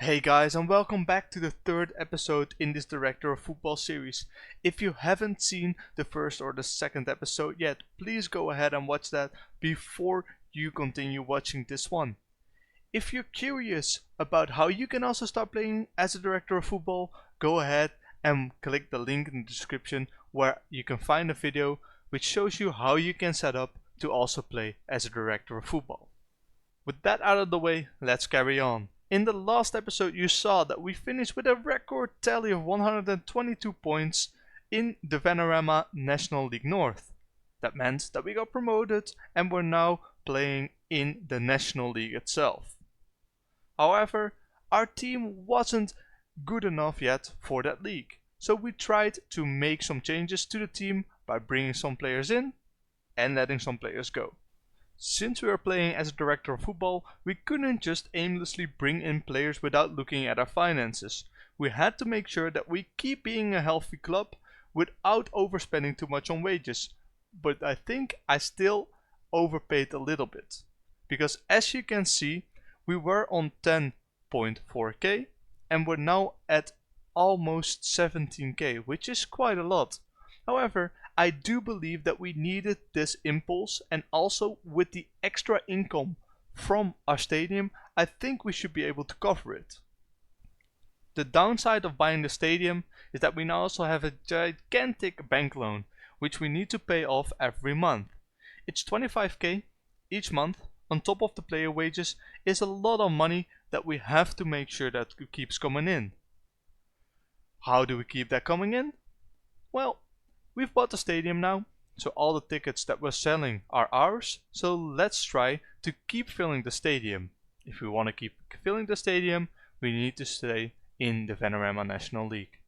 Hey guys, and welcome back to the third episode in this Director of Football series. If you haven't seen the first or the second episode yet, please go ahead and watch that before you continue watching this one. If you're curious about how you can also start playing as a Director of Football, go ahead and click the link in the description where you can find a video which shows you how you can set up to also play as a Director of Football. With that out of the way, let's carry on. In the last episode you saw that we finished with a record tally of 122 points in the Vanarama National League North. That meant that we got promoted and we're now playing in the National League itself. However, our team wasn't good enough yet for that league, so we tried to make some changes to the team by bringing some players in and letting some players go. Since we were playing as a Director of Football, we couldn't just aimlessly bring in players without looking at our finances. We had to make sure that we keep being a healthy club without overspending too much on wages. But I think I still overpaid a little bit. Because as you can see, we were on 10.4k and we're now at almost 17k, which is quite a lot. However, I do believe that we needed this impulse, and also with the extra income from our stadium, I think we should be able to cover it. The downside of buying the stadium is that we now also have a gigantic bank loan, which we need to pay off every month. It's 25k each month on top of the player wages. Is a lot of money that we have to make sure that keeps coming in. How do we keep that coming in? Well, we've bought the stadium now, so all the tickets that we're selling are ours, so let's try to keep filling the stadium. If we want to keep filling the stadium, we need to stay in the Vanarama National League.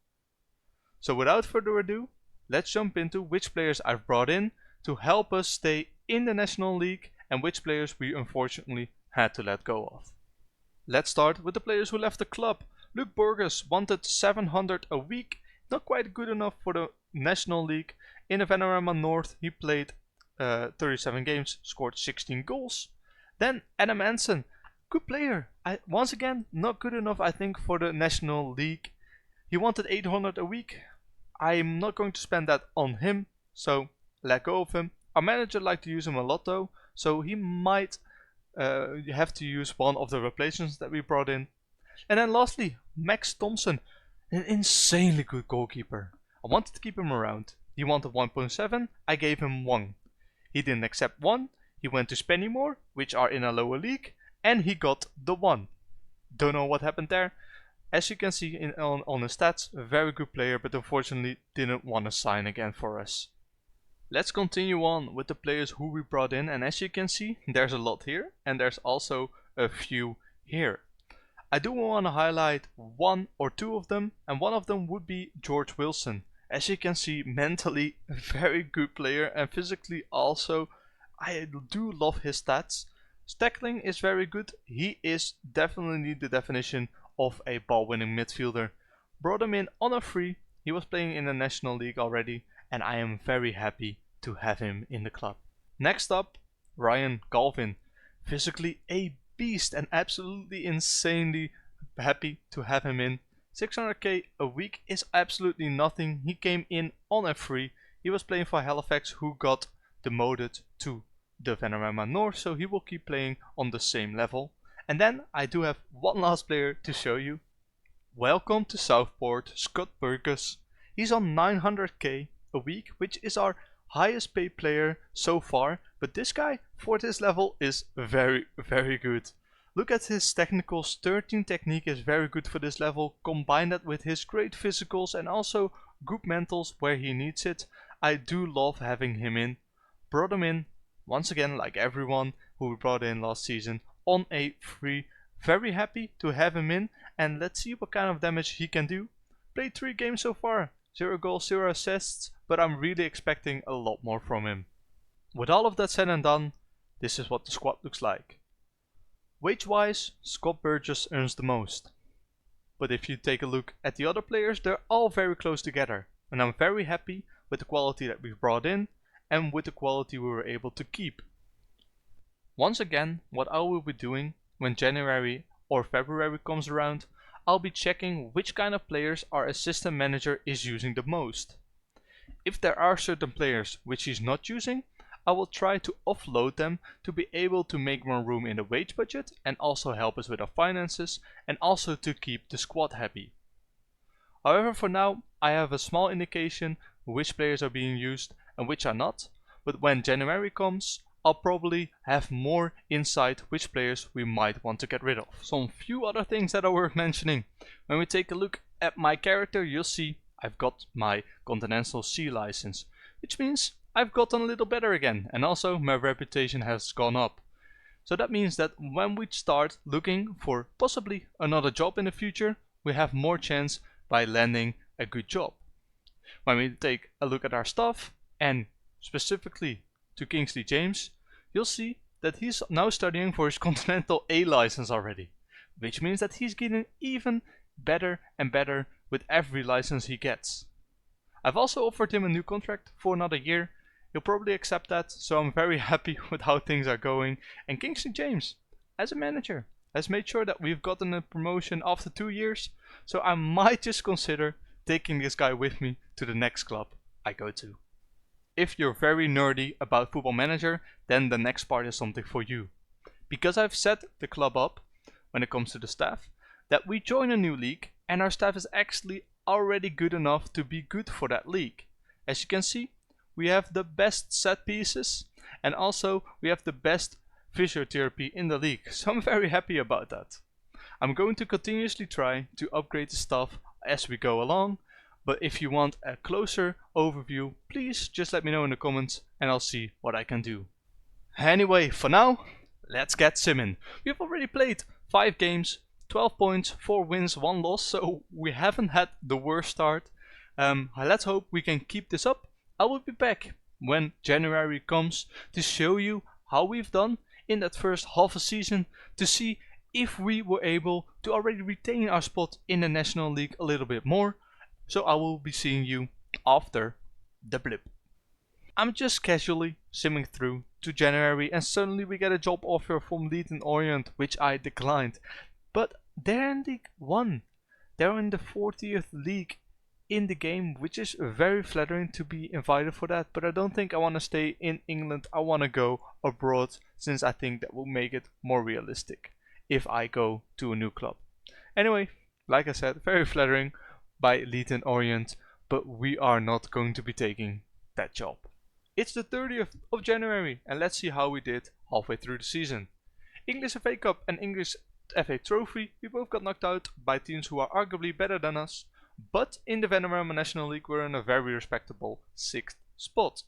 So without further ado, let's jump into which players I've brought in to help us stay in the National League and which players we unfortunately had to let go of. Let's start with the players who left the club. Luke Burgess wanted 700 a week, not quite good enough for the National League. In the Vanarama North he played 37 games, scored 16 goals. Then Adam Anson, good player. Once again, not good enough I think for the National League. He wanted 800 a week. I'm not going to spend that on him, so let go of him. Our manager liked to use him a lot though, so he might have to use one of the replacements that we brought in. And then lastly, Max Thompson, an insanely good goalkeeper. I wanted to keep him around. He wanted 1.7, I gave him 1. He didn't accept 1, he went to Spennymoor, which are in a lower league, and he got the 1. Don't know what happened there. As you can see on his stats, a very good player, but unfortunately didn't want to sign again for us. Let's continue on with the players who we brought in, and as you can see, there's a lot here, and there's also a few here. I do want to highlight one or two of them, and one of them would be George Wilson. As you can see, mentally a very good player, and physically also. I do love his stats. Tackling is very good. He is definitely the definition of a ball-winning midfielder. Brought him in on a free. He was playing in the National League already, and I am very happy to have him in the club. Next up, Ryan Galvin. Physically a beast and absolutely insanely happy to have him in. 600k a week is absolutely nothing. He came in on a free. He was playing for Halifax, who got demoted to the Vanarama North, so he will keep playing on the same level. And then I do have one last player to show you. Welcome to Southport, Scott Burgess. He's on 900k a week, which is our highest paid player so far, but this guy for this level is very good. Look at his technicals. 13 technique is very good for this level. Combine that with his great physicals and also good mentals where he needs it. I do love having him in. Brought him in once again, like everyone who we brought in last season, on a free. Very happy to have him in, and let's see what kind of damage he can do. Played 3 games so far, 0 goals, 0 assists, but I'm really expecting a lot more from him. With all of that said and done, this is what the squad looks like. Wage-wise, Scott Burgess earns the most. But if you take a look at the other players, they're all very close together. And I'm very happy with the quality that we've brought in and with the quality we were able to keep. Once again, what I will be doing when January or February comes around, I'll be checking which kind of players our assistant manager is using the most. If there are certain players which he's not using, I will try to offload them to be able to make more room in the wage budget and also help us with our finances and also to keep the squad happy. However, for now, I have a small indication which players are being used and which are not, but when January comes, I'll probably have more insight which players we might want to get rid of. Some few other things that are worth mentioning. When we take a look at my character, you'll see I've got my Continental C license, which means I've gotten a little better again, and also my reputation has gone up. So that means that when we start looking for possibly another job in the future, we have more chance by landing a good job. When we take a look at our stuff, and specifically to Kingsley James, you'll see that he's now studying for his Continental A license already, which means that he's getting even better and better with every license he gets. I've also offered him a new contract for another year. He'll probably accept that, so I'm very happy with how things are going. And Kingsley James, as a manager, has made sure that we've gotten a promotion after 2 years, so I might just consider taking this guy with me to the next club I go to. If you're very nerdy about Football Manager, then the next part is something for you. Because I've set the club up, when it comes to the staff, that we join a new league and our staff is actually already good enough to be good for that league. As you can see, we have the best set pieces and also we have the best physiotherapy in the league, so I'm very happy about that. I'm going to continuously try to upgrade the stuff as we go along, but if you want a closer overview, please just let me know in the comments and I'll see what I can do. Anyway, for now, let's get simming. We've already played 5 games, 12 points, 4 wins, 1 loss, so we haven't had the worst start. Let's hope we can keep this up. I will be back when January comes to show you how we've done in that first half a season, to see if we were able to already retain our spot in the National League a little bit more. So I will be seeing you after the blip. I'm just casually simming through to January and suddenly we get a job offer from Leyton Orient, which I declined. But they're in League 1. They're in the 40th league in the game, which is very flattering to be invited for that. But I don't think I want to stay in England. I want to go abroad, since I think that will make it more realistic if I go to a new club. Anyway, like I said, very flattering by Leyton Orient, but we are not going to be taking that job. It's the 30th of January and let's see how we did halfway through the season. English FA Cup and English FA Trophy, we both got knocked out by teams who are arguably better than us, but in the Vanarama National League we're in a very respectable 6th spot.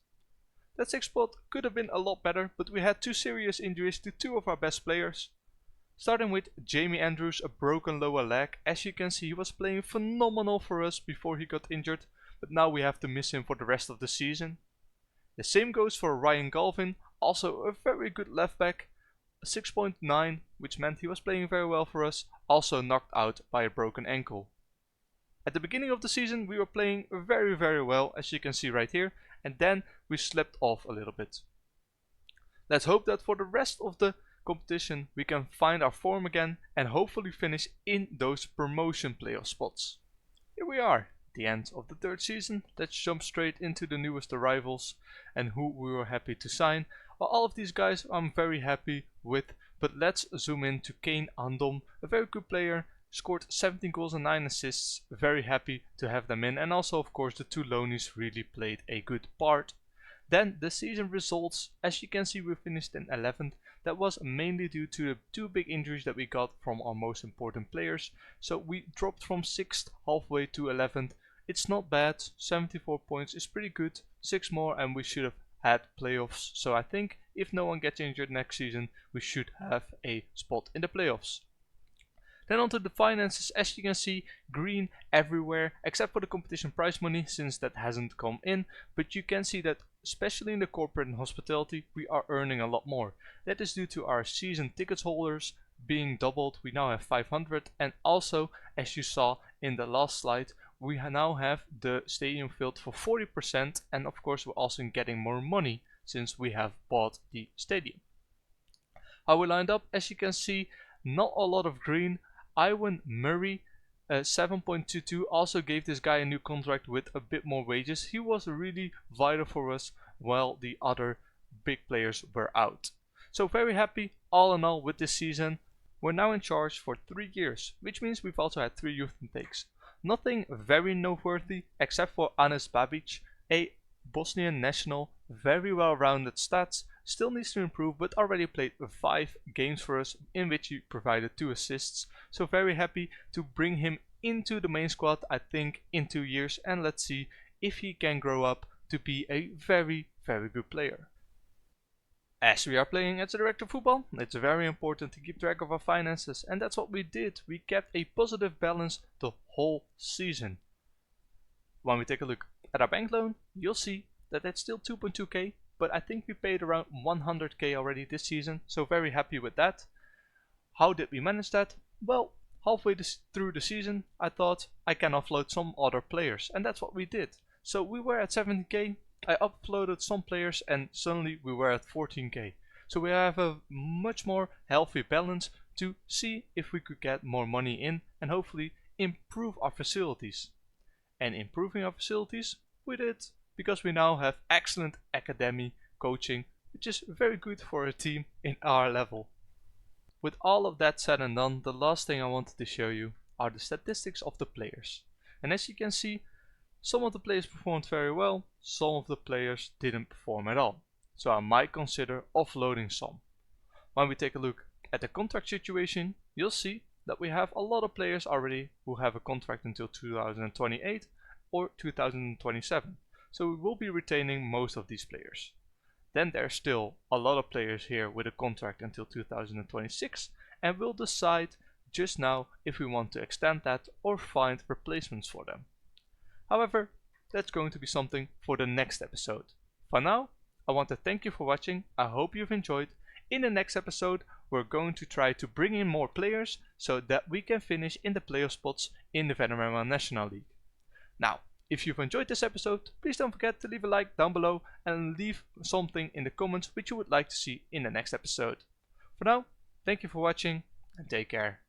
That 6th spot could have been a lot better, but we had 2 serious injuries to 2 of our best players. Starting with Jamie Andrews, a broken lower leg. As you can see, he was playing phenomenal for us before he got injured, but now we have to miss him for the rest of the season. The same goes for Ryan Galvin, also a very good left back, 6.9, which meant he was playing very well for us, also knocked out by a broken ankle. At the beginning of the season we were playing very well, as you can see right here, and then we slipped off a little bit. Let's hope that for the rest of the competition we can find our form again and hopefully finish in those promotion playoff spots. Here we are, the end of the 3rd season. Let's jump straight into the newest arrivals and who we were happy to sign. Well, all of these guys I'm very happy with, but let's zoom in to Kane Andom, a very good player, scored 17 goals and 9 assists, very happy to have them in, and also of course the 2 loanies really played a good part. Then the season results, as you can see we finished in 11th. That was mainly due to the 2 big injuries that we got from our most important players. So we dropped from 6th halfway to 11th. It's not bad, 74 points is pretty good, 6 more and we should have had playoffs. So I think if no one gets injured next season, we should have a spot in the playoffs. Then onto the finances, as you can see, green everywhere except for the competition prize money, since that hasn't come in, but you can see that especially in the corporate and hospitality we are earning a lot more. That is due to our season tickets holders being doubled. We now have 500, and also as you saw in the last slide, we now have the stadium filled for 40%, and of course we're also getting more money since we have bought the stadium. How we lined up, as you can see, not a lot of green. Iwan Murray, 7.22, also gave this guy a new contract with a bit more wages. He was really vital for us while the other big players were out. So very happy all in all with this season. We're now in charge for 3 years, which means we've also had 3 youth intakes. Nothing very noteworthy except for Anis Babic, a Bosnian national, very well rounded stats, still needs to improve but already played 5 games for us in which he provided 2 assists. So very happy to bring him into the main squad, I think in 2 years, and let's see if he can grow up to be a very good player. As we are playing as a director of football, it's very important to keep track of our finances, and that's what we did. We kept a positive balance the whole season. When we take a look at our bank loan, you'll see that it's still 2.2k, but I think we paid around 100k already this season, so very happy with that. How did we manage that? Well, halfway through the season, I thought I can offload some other players, and that's what we did. So we were at 70k. I uploaded some players and suddenly we were at 14k. So we have a much more healthy balance to see if we could get more money in and hopefully improve our facilities. And improving our facilities we did because we now have excellent academy coaching, which is very good for a team in our level. With all of that said and done, the last thing I wanted to show you are the statistics of the players. And as you can see, some of the players performed very well, some of the players didn't perform at all. So I might consider offloading some. When we take a look at the contract situation, you'll see that we have a lot of players already who have a contract until 2028 or 2027. So we will be retaining most of these players. Then there's still a lot of players here with a contract until 2026, and we'll decide just now if we want to extend that or find replacements for them. However, that's going to be something for the next episode. For now, I want to thank you for watching. I hope you've enjoyed. In the next episode, we're going to try to bring in more players so that we can finish in the playoff spots in the Venerama National League. Now, if you've enjoyed this episode, please don't forget to leave a like down below and leave something in the comments which you would like to see in the next episode. For now, thank you for watching and take care.